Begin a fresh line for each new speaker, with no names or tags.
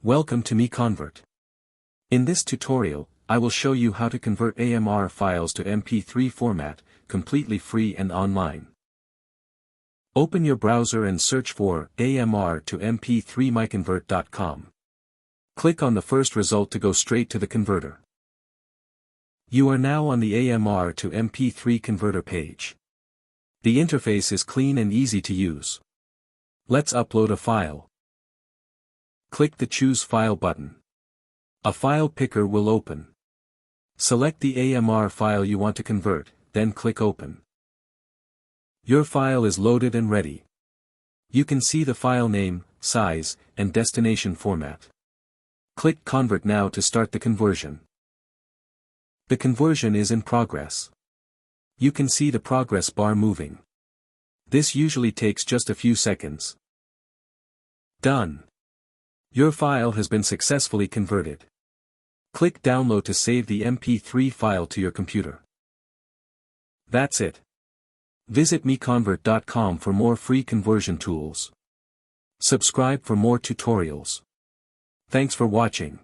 Welcome to MiConvert. In this tutorial, I will show you how to convert AMR files to MP3 format, completely free and online. Open your browser and search for AMR to MP3 MiConvert.com. Click on the first result to go straight to the converter. You are now on the AMR to MP3 converter page. The interface is clean and easy to use. Let's upload a file. Click the Choose File button. A file picker will open. Select the AMR file you want to convert, then click Open. Your file is loaded and ready. You can see the file name, size, and destination format. Click Convert now to start the conversion. The conversion is in progress. You can see the progress bar moving. This usually takes just a few seconds. Done. Your file has been successfully converted. Click Download to save the MP3 file to your computer. That's it. Visit MiConvert.com for more free conversion tools. Subscribe for more tutorials. Thanks for watching.